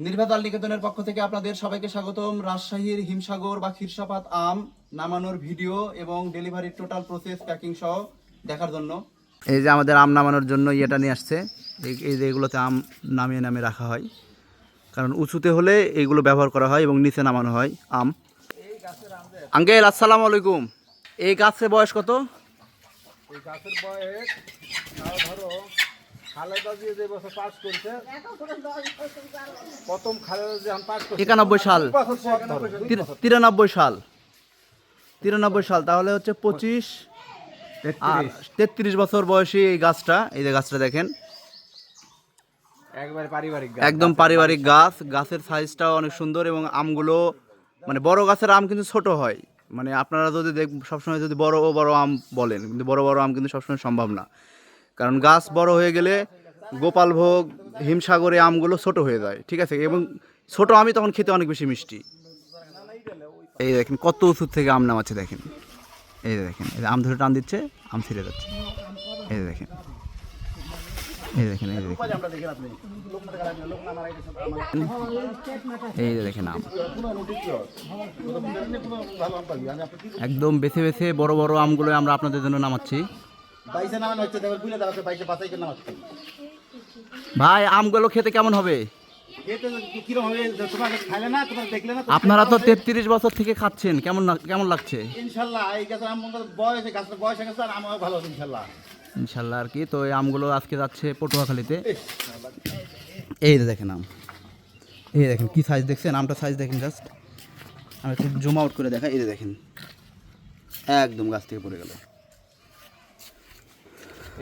নির্ভেজাল নিকেতনের পক্ষ থেকে আপনাদের সবাইকে স্বাগতম। রাজশাহীর হিমসাগর বা ক্ষীরসাপাত আম নামানোর ভিডিও এবং ডেলিভারির টোটাল প্রসেস প্যাকিং সহ দেখার জন্য এই যে আমাদের আম নামানোর জন্য ইয়েটা নিয়ে আসছে। এই যে এগুলোতে আম নামিয়ে নামিয়ে রাখা হয়, কারণ উঁচুতে হলে এইগুলো ব্যবহার করা হয় এবং নিচে নামানো হয় আম। আঙ্কেল আসসালামু আলাইকুম। এই গাছের বয়স কত? এই গাছের বয়স ধরো খালেদা জিয়া যে বছর পাস করছে, প্রথম খালেদা জিয়া পাস করছে 91 সাল, 93 সাল, 93 সাল, তাহলে হচ্ছে 25 আর 33 বছর বয়সী এই গাছটা। এই যে গাছটা দেখেন, একবারে পারিবারিক একদম পারিবারিক গাছ। গাছের সাইজটাও অনেক সুন্দর এবং আমগুলো মানে বড় গাছের আম কিন্তু ছোট হয়। মানে আপনারা যদি সবসময় যদি বড় বড় আম বলেন, কিন্তু বড় বড় আম কিন্তু সবসময় সম্ভব না, কারণ গাছ বড় হয়ে গেলে গোপালভোগ হিমসাগরে আমগুলো ছোট হয়ে যায়, ঠিক আছে। এবং ছোট আমই তখন খেতে অনেক বেশি মিষ্টি। এই দেখেন কত উঁচু থেকে আম নামাচ্ছে, দেখেন। এই যে দেখেন, এই আম ধরে টান দিচ্ছে, আম ছিঁড়ে যাচ্ছে। এই যে দেখেন, এই দেখেন, এই দেখেন, এই যে দেখেন আম একদম বেছে বেছে বড় বড় আমগুলো আমরা আপনাদের জন্য নামাচ্ছি। ভাই আমগুলো খেতে কেমন হবে? আপনারা তো 33 বছর থেকে খাচ্ছেন, কেমন লাগছে? ইনশাল্লাহ আর কি। তো এই আমগুলো আজকে যাচ্ছে পটুয়াখালীতে। এই যে দেখেন আম, এই দেখেন কি সাইজ দেখছেন, আমটা সাইজ দেখেন জাস্ট। আমি একটু জুম আউট করে দেখাই। এই যে দেখেন একদম গাছ থেকে পড়ে গেল।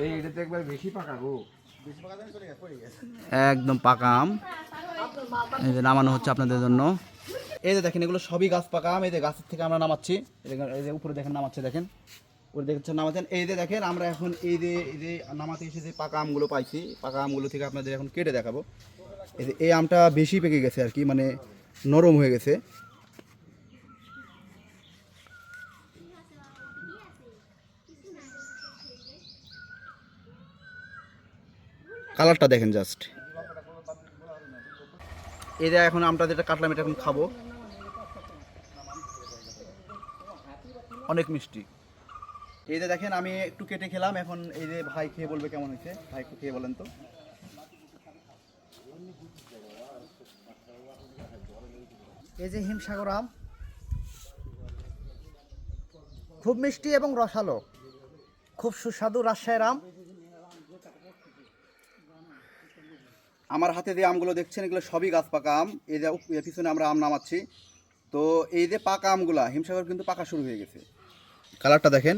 এইটাতে একবার বেশি পাকা গো, একদম পাকা আম। এই যে নামানো হচ্ছে আপনাদের জন্য। এই যে দেখেন এগুলো সবই গাছ পাকা আম। এই যে গাছের থেকে আমরা নামাচ্ছি। এই যে উপরে দেখেন নামাচ্ছে, দেখেন উপরে দেখছেন নামাচ্ছেন। এই যে দেখেন আমরা এখন এই যে নামাতে এসে যে পাকা আমগুলো পাইছি, পাকা আমগুলো থেকে আপনাদের এখন কেটে দেখাবো। এই যে এই আমটা বেশি পেকে গেছে আর কি, মানে নরম হয়ে গেছে। কালারটা দেখেন জাস্ট। এই যে এখন আমটা যেটা কাটলাম এটা এখন খাবো, অনেক মিষ্টি। এই যে দেখেন আমি একটু কেটে খেলাম, এখন এই যে ভাই খেয়ে বলবে কেমন হয়েছে। ভাই একটু খেয়ে বলেন তো। এই যে হিমসাগর আম খুব মিষ্টি এবং রসালো, খুব সুস্বাদু রাজশাহীর আম। আমার হাতে যে আমগুলো দেখছেন এগুলো সবই গাছ পাকা আম। এই যে পিছনে আমরা আম নামাচ্ছি। তো এই যে পাকা আমগুলা হিমসাগর কিন্তু পাকা শুরু হয়ে গেছে। কালারটা দেখেন,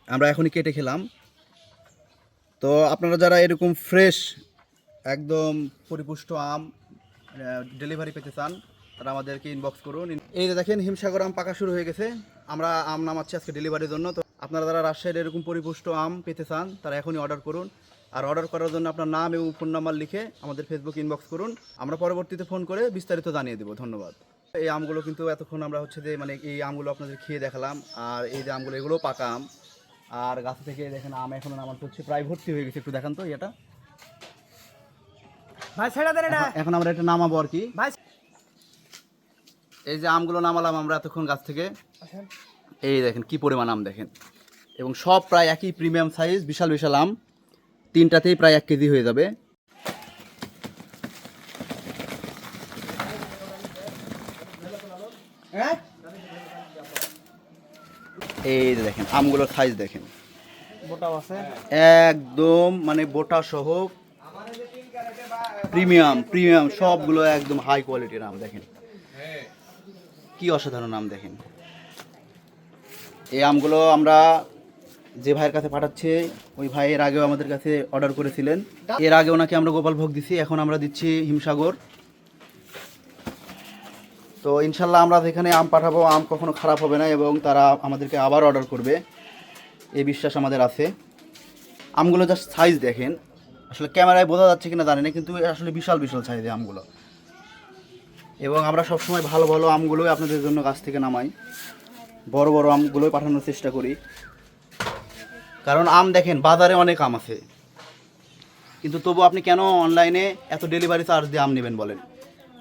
আমরা এখনই কেটে খেলাম। তো আপনারা যারা এরকম ফ্রেশ একদম পরিপুষ্ট আম ডেলিভারি পেতে চান, তারা আমাদেরকে ইনবক্স করুন। এই যে দেখেন হিমসাগর আম পাকা শুরু হয়ে গেছে। আমরা আম নামাচ্ছি আজকে ডেলিভারির জন্য। তো আপনারা যারা রাজশাহীর এরকম পরিপুষ্ট আম পেতে চান, তারা এখনই অর্ডার করুন। আর অর্ডার করার জন্য আপনার নাম এবং ফোন নাম্বার লিখে আমাদের ফেসবুক ইনবক্স করুন। আমরা পরবর্তীতে ফোন করে বিস্তারিত জানিয়ে দেবো। ধন্যবাদ। এই আমগুলো কিন্তু এতক্ষণ আমরা হচ্ছে যে মানে এই আমগুলো আপনাদের খেয়ে দেখালাম। আর এই যে আমগুলো এগুলোও পাকা আম। আর গাছ থেকে দেখেন আম এখনো নামাতে হচ্ছে, প্রায় ভর্তি হয়ে গেছে। একটু দেখান তো এটা ভাই ছেড়ে দেন এটা। এখন আমরা এটা নামাবো আর কি। ভাই এই যে আমগুলো নামালাম আমরা এতক্ষণ গাছ থেকে। এই দেখেন কি পরিমাণ আম দেখেন, এবং সব প্রায় একই প্রিমিয়াম সাইজ, বিশাল বিশাল আম। তিনটাতেই প্রায় 1 কেজি হয়ে যাবে। এই যে দেখেন আমগুলোর সাইজ দেখেন, বোটাও আছে একদম মানে বোটা সহ প্রিমিয়াম প্রিমিয়াম সবগুলো একদম হাই কোয়ালিটির আম। দেখেন কি অসাধারণ আম দেখেন। এই আমগুলো আমরা যে ভাইয়ের কাছে পাঠাচ্ছে, ওই ভাই এর আগেও আমাদের কাছে অর্ডার করেছিলেন। এর আগে ওনাকে আমরা গোপালভোগ দিছি, এখন আমরা দিচ্ছি হিমসাগর। তো ইনশাল্লাহ আমরা যেখানে আম পাঠাবো আম কখনো খারাপ হবে না এবং তারা আমাদেরকে আবার অর্ডার করবে, এই বিশ্বাস আমাদের আছে। আমগুলো জাস্ট সাইজ দেখেন, আসলে ক্যামেরায় বোঝা যাচ্ছে কিনা জানি না, কিন্তু আসলে বিশাল বিশাল সাইজের আমগুলো। এবং আমরা সবসময় ভালো ভালো আমগুলোই আপনাদের জন্য গাছ থেকে নামাই, বড় বড় আমগুলোই পাঠানোর চেষ্টা করি। কারণ আম দেখেন বাজারে অনেক আম আছে, কিন্তু তবু আপনি কেন অনলাইনে এত ডেলিভারি চার্জ দিয়ে আম নেবেন বলেন?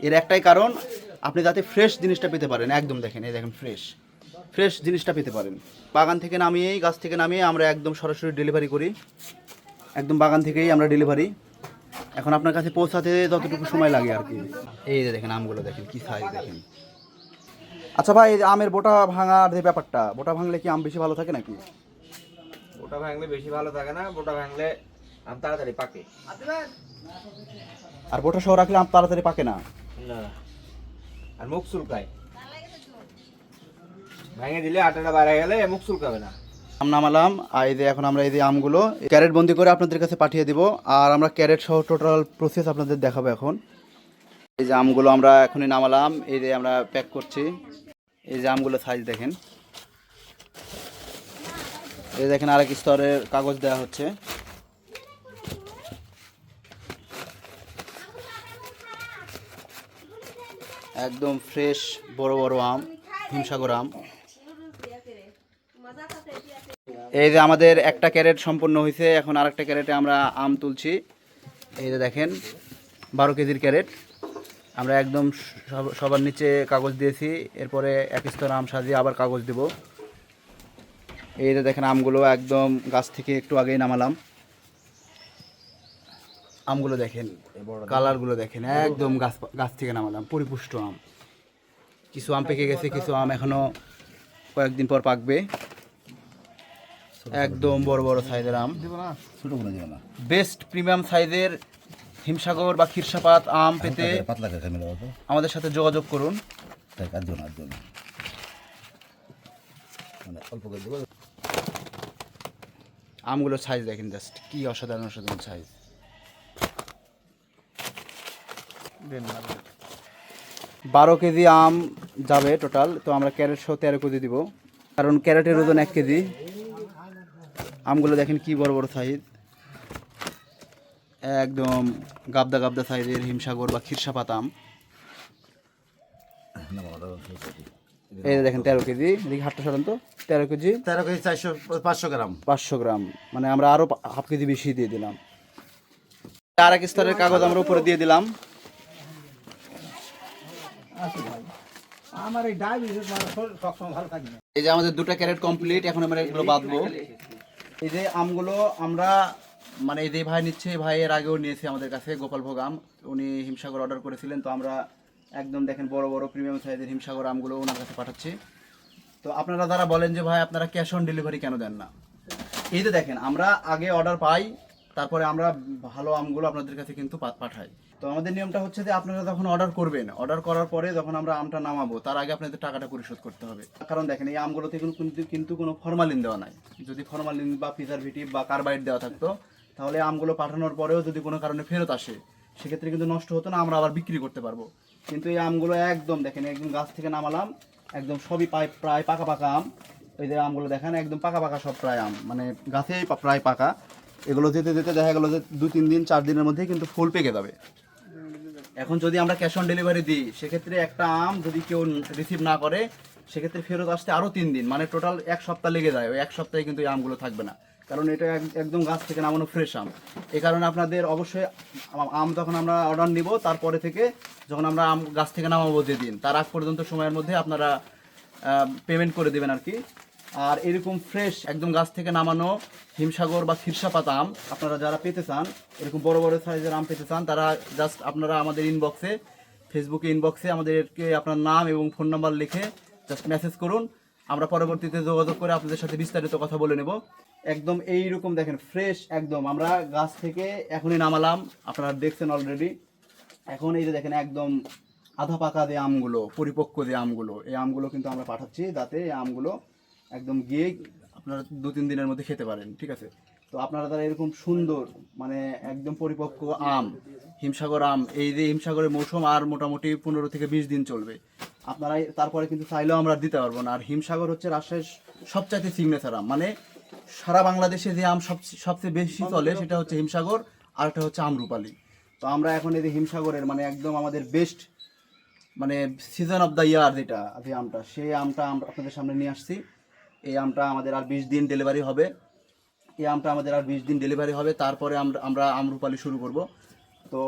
এর একটাই কারণ, আপনি যাতে ফ্রেশ জিনিসটা পেতে পারেন। একদম দেখেন, এই দেখেন ফ্রেশ জিনিসটা পেতে পারেন। বাগান থেকে নামিয়েই, গাছ থেকে নামিয়ে আমরা একদম সরাসরি ডেলিভারি করি, একদম বাগান থেকেই আমরা ডেলিভারি। এখন আপনার কাছে পৌঁছাতে যতটুকু সময় লাগে আর কি। এই যে দেখেন আমগুলো দেখেন কি সাইজ দেখেন। আচ্ছা ভাই, এই যে আমের বোটা ভাঙার যে ব্যাপারটা, বোটা ভাঙলে কি আম বেশি ভালো থাকে নাকি? বোটা ভাঙলে বেশি ভালো থাকে না, বোটা ভাঙলে আম তাড়াতাড়ি পাকে। আর বোটা সহ রাখলে আম তাড়াতাড়ি পাকে না? না, আর মুখ চুলকায়, ভেঙে দিলে আটাটা বাইরে গেলে মুখ চুলকাবে না। আম নামালাম, আর এই যে এখন আমরা এই যে আমগুলো ক্যারেট বন্দি করে আপনাদের কাছে পাঠিয়ে দিব। আর আমরা ক্যারেট সহ টোটাল প্রসেস আপনাদের দেখাবো এখন। এই যে আমগুলো আমরা এখনই নামালাম, এই যে আমরা প্যাক করছি। এই যে আমগুলো সাইজ দেখেন, এই দেখেন আরেক স্তরের কাগজ দেওয়া হচ্ছে। একদম ফ্রেশ বড় বড় আম, হিমসাগর আম। এই যে আমাদের একটা ক্যারেট সম্পূর্ণ হয়েছে, এখন আরেকটা ক্যারেটে আমরা আম তুলছি। এই যে দেখেন 12 কেজির ক্যারেট। আমরা একদম সবার নিচে কাগজ দিয়েছি, এরপরে এক স্তর আম সাজিয়ে আবার কাগজ দেব। এই যে দেখেন আমগুলো একদম গাছ থেকে একটু আগেই নামালাম। আমগুলো দেখেন, কালারগুলো দেখেন, একদম গাছ থেকে নামালাম, পরিপুষ্ট আম। কিছু আম পেকে গেছে, কিছু আম এখনো কয়েকদিন পর পাকবে। একদম বড় বড় সাইজের আম, বেস্ট প্রিমিয়াম সাইজের হিমসাগর বা ক্ষীরসাপাত আম পেতে আমাদের সাথে যোগাযোগ করুন। আমগুলোর সাইজ দেখেন, জাস্ট কি অসাধারণ অসাধারণ সাইজ। 12 কেজি আম যাবে টোটাল, তো আমরা ক্যারেট সহ 13 কেজি দিব, কারণ ক্যারেটের ওজন 1 কেজি। আমগুলো দেখেন কি বড় বড় সাইজ, একদম গাবদা গাবদা সাইজের হিমসাগর বা ক্ষীরসাপাত আম। এই যে দেখেন 13 কেজি, এদিকে হাটটা সরান তো। 13 কেজি 500 গ্রাম। 500 গ্রাম, মানে আমরা আরো হাফ কেজি বেশি দিয়ে দিলাম। আর এক স্তরের কাগজ আমরা উপরে দিয়ে দিলাম। আমার এই ডায়াবেটিস সবসময় ভালো থাকে না। এই যে আমাদের 2টা ক্যারেট কমপ্লিট, এখন আমরা এগুলো বাঁধবো। এই যে আমগুলো আমরা, মানে এই যে ভাই নিচ্ছে, ভাই এর আগেও নিয়েছে আমাদের কাছে গোপালভোগ আম, উনি হিমসাগর অর্ডার করেছিলেন। তো আমরা একদম দেখেন বড় বড় প্রিমিয়াম সাইজের হিমসাগর আমগুলো ওনার কাছে পাঠাচ্ছি। তো আপনারা যারা বলেন যে ভাই আপনারা ক্যাশ অন ডেলিভারি কেন দেন না, এই যে দেখেন আমরা আগে অর্ডার পাই, তারপরে আমরা ভালো আমগুলো আপনাদের কাছে কিন্তু পাঠাই। তো আমাদের নিয়মটা হচ্ছে যে আপনারা যখন অর্ডার করবেন, অর্ডার করার পরে যখন আমরা আমটা নামাবো, তার আগে আপনাদের টাকাটা পরিশোধ করতে হবে। কারণ দেখেন এই আমগুলোতে কিন্তু কোনো ফরমালিন দেওয়া নাই। যদি ফরমালিন বা প্রিজারভেটিভ বা কার্বাইড দেওয়া থাকতো, তাহলে আমগুলো পাঠানোর পরেও যদি কোনো কারণে ফেরত আসে, সেক্ষেত্রে কিন্তু নষ্ট হতো না, আমরা আবার বিক্রি করতে পারবো। কিন্তু এই আমগুলো একদম দেখেন, একদম গাছ থেকে নামালাম, একদম সবই প্রায় পাকা পাকা আম। এই যে আমগুলো দেখেন একদম পাকা পাকা সব প্রায় আম, মানে গাছেই প্রায় পাকা। এগুলো যেতে যেতে দেখা গেলো যে 2-3 দিন 4 দিনের মধ্যেই কিন্তু ফুল পেকে যাবে। এখন যদি আমরা ক্যাশ অন ডেলিভারি দিই, সেক্ষেত্রে একটা আম যদি কেউ রিসিভ না করে, সেক্ষেত্রে ফেরত আসতে আরও 3 দিন, মানে টোটাল 1 সপ্তাহ লেগে যায়। ওই 1 সপ্তাহে কিন্তু এই আমগুলো থাকবে না, কারণ এটা একদম গাছ থেকে নামানো ফ্রেশ আম। এই কারণে আপনাদের অবশ্যই আম যখন আমরা অর্ডার নিব, তারপরে থেকে যখন আমরা আম গাছ থেকে নামাবো যেদিন, তার আগ পর্যন্ত সময়ের মধ্যে আপনারা পেমেন্ট করে দেবেন আর কি। আর এরকম ফ্রেশ একদম গাছ থেকে নামানো হিমসাগর বা ক্ষীরসাপাত আম আপনারা যারা পেতে চান, এরকম বড় বড় সাইজের আম পেতে চান, তারা জাস্ট আপনারা আমাদের ইনবক্সে, ফেসবুকে ইনবক্সে আমাদেরকে আপনার নাম এবং ফোন নাম্বার লিখে জাস্ট মেসেজ করুন। আমরা পরবর্তীতে যোগাযোগ করে আপনাদের সাথে বিস্তারিত কথা বলে নেব। একদম এইরকম দেখেন ফ্রেশ একদম আমরা গাছ থেকে এখনই নামালাম, আপনারা দেখছেন অলরেডি। এখন এই যে দেখেন একদম আধা পাকা যে আমগুলো, পরিপক্ক যে আমগুলো, এই আমগুলো কিন্তু আমরা পাঠাচ্ছি, যাতে এই আমগুলো একদম গিয়ে আপনারা 2-3 দিনের মধ্যে খেতে পারেন, ঠিক আছে? তো আপনারা তারা এরকম সুন্দর, মানে একদম পরিপক্ক আম, হিমসাগর আম, এই যে হিমসাগরের মৌসুম আর মোটামুটি 15 থেকে 20 দিন চলবে। আপনারা তারপরে কিন্তু চাইলেও আমরা দিতে পারবো না। আর হিমসাগর হচ্ছে রাজশাহীর সবচাইতে সিগনেচার আম, মানে সারা বাংলাদেশে যে আম সবচেয়ে বেশি চলে সেটা হচ্ছে হিমসাগর, আর একটা হচ্ছে আমরুপালি। তো আমরা এখন এই যে হিমসাগরের মানে একদম আমাদের বেস্ট, মানে সিজন অফ দ্য ইয়ার যেটা, যে আমটা, সেই আমটা আমরা আপনাদের সামনে নিয়ে আসছি। এই আমটা আমাদের আর 20 দিন ডেলিভারি হবে। এই আমটা আমাদের আর 20 দিন ডেলিভারি হবে, তারপরে আমরা আমরুপালি শুরু করব। তো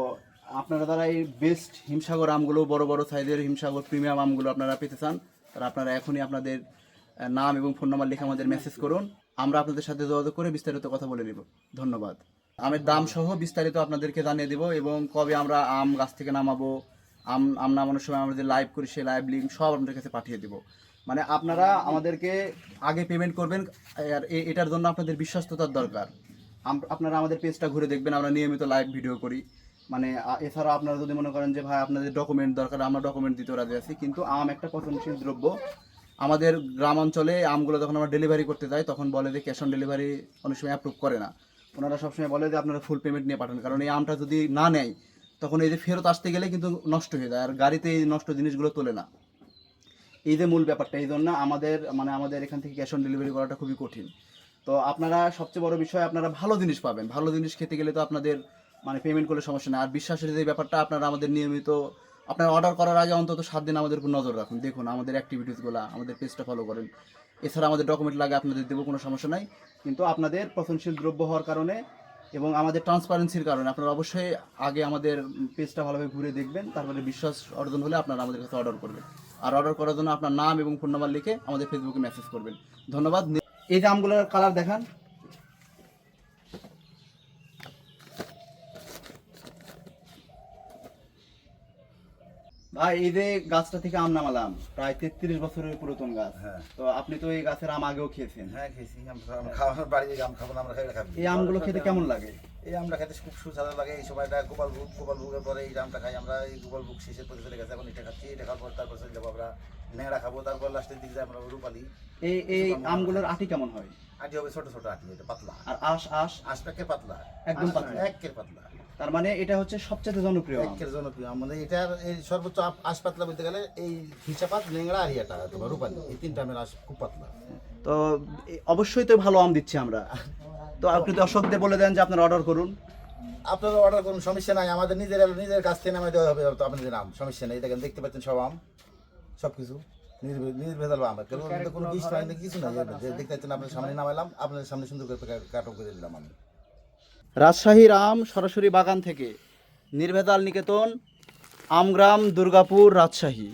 আপনারা যারা এই বেস্ট হিমসাগর আমগুলো, বড় বড় সাইজের হিমসাগর প্রিমিয়াম আমগুলো আপনারা পেতে চান, তারা আপনারা এখনই আপনাদের নাম এবং ফোন নাম্বার লিখে আমাদের মেসেজ করুন। আমরা আপনাদের সাথে যোগাযোগ করে বিস্তারিত কথা বলে নিব। ধন্যবাদ। আমের দাম সহ বিস্তারিত আপনাদেরকে জানিয়ে দেবো এবং কবে আমরা আম গাছ থেকে নামাবো, আম নামানোর সময় আমরা যে লাইভ করি সেই লাইভ লিঙ্ক সব আপনাদের কাছে পাঠিয়ে দেবো। মানে আপনারা আমাদেরকে আগে পেমেন্ট করবেন, আর এটার জন্য আপনাদের বিশ্বস্ততার দরকার। আপনারা আমাদের পেজটা ঘুরে দেখবেন, আমরা নিয়মিত লাইভ ভিডিও করি। মানে এছাড়া আপনারা যদি মনে করেন যে ভাই আপনাদের ডকুমেন্ট দরকার, আমরা ডকুমেন্ট দিতে রাজি আছি, কিন্তু আম একটা পচনশীল দ্রব্য। আমাদের গ্রাম অঞ্চলে আমগুলো যখন আমরা ডেলিভারি করতে যাই তখন বলে যে ক্যাশ অন ডেলিভারি অনেক সময় অ্যাপ্রুভ করে না। ওনারা সবসময় বলে যে আপনারা ফুল পেমেন্ট নিয়ে পাঠান, কারণ এই আমটা যদি না নেয় তখন এই যে ফেরত আসতে গেলে কিন্তু নষ্ট হয়ে যায়, আর গাড়িতে এই নষ্ট জিনিসগুলো তোলে না। এই যে মূল ব্যাপারটা, এই জন্য আমাদের এখান থেকে ক্যাশ অন ডেলিভারি করাটা খুবই কঠিন। তো আপনারা সবচেয়ে বড় বিষয়, আপনারা ভালো জিনিস পাবেন। ভালো জিনিস খেতে গেলে তো আপনাদের মানে পেমেন্ট করলে সমস্যা নেই। আর বিশ্বাসের যে ব্যাপারটা, আপনারা আমাদের নিয়মিত আপনারা অর্ডার করার আগে অন্তত 7 দিন আমাদের উপর নজর রাখুন, দেখুন আমাদের অ্যাক্টিভিটিসগুলো, আমাদের পেজটা ফলো করেন। এছাড়া আমাদের ডকুমেন্ট লাগে আপনাদের দেবো, কোনো সমস্যা নাই। কিন্তু আপনাদের পচনশীল দ্রব্য হওয়ার কারণে এবং আমাদের ট্রান্সপারেন্সির কারণে আপনারা অবশ্যই আগে আমাদের পেজটা ভালোভাবে ঘুরে দেখবেন, তারপরে বিশ্বাস অর্জন হলে আপনারা আমাদের কাছে অর্ডার করবেন। আর অর্ডার করার জন্য আপনার নাম এবং ফোন নাম্বার লিখে আমাদের ফেসবুকে মেসেজ করবেন। ধন্যবাদ। এই যে আমগুলোর কালার দেখান ভাই, এই যে গাছটা থেকে আম নামালাম, প্রায় 33 বছরের পুরাতন গাছ। হ্যাঁ। তো আপনি তো এই গাছের আম আগেও খেয়েছেন। হ্যাঁ খেয়েছি, আমরা খাওয়ানোর বাড়িতে আম খাবো না, আমরা খাইলে খাবো। এই আমগুলো খেতে কেমন লাগে? এই আমটা খেতে খুব সুস্বাদু লাগে। এই সময়টা গোপালভোগের পরে এই আমটা খাই আমরা। এই গোপালভোগ শেষের পথে চলে গেছে, এখন এটা খাচ্ছি। এটা খাওয়ার পর তারপর চলে যাবো আমরা ন্যাংরা খাবো, তারপর লাস্টের দিকে যাই আমরা রূপালি। এই আমগুলোর আটি কেমন হয়? আটি হবে ছোট ছোট আটি, এটা পাতলা। আর আঁশ আশপাকে পাতলা, একদম পাতলা। একের পাতলা। তার মানে এটা হচ্ছে সবচেয়ে জনপ্রিয় আম। একের জনপ্রিয় আম। মানে এটার এই সর্বোচ্চ আশ পাতলা বলতে গেলে এই হিসাপাত, ন্যাংরা আর এটা তোমার রূপালি, এই তিনটা আমের আশ খুব পাতলা। তো অবশ্যই তো ভালো আম দিচ্ছি আমরা। তো আপনি দর্শকদের বলে দেন যে আপনারা অর্ডার করুন। আপনারা অর্ডার করুন, সমস্যা নাই। আমাদের নিজের কাছ থেকে নামে দেওয়া হবে তো আপনাদের আম, সমস্যা নেই। দেখেন, দেখতে পাচ্ছেন সব আম, সব কিছু নির্ভেজাল আম। কোনো বিষ নাই, কিছু নাই। দেখতে পাচ্ছেন আপনার সামনে নামাইলাম, আপনাদের সামনে সুন্দর করে কাটক করে দিলাম আমি। রাজশাহীর আম সরাসরি বাগান থেকে, নির্ভেজাল নিকেতন, আমগ্রাম, দুর্গাপুর, রাজশাহী।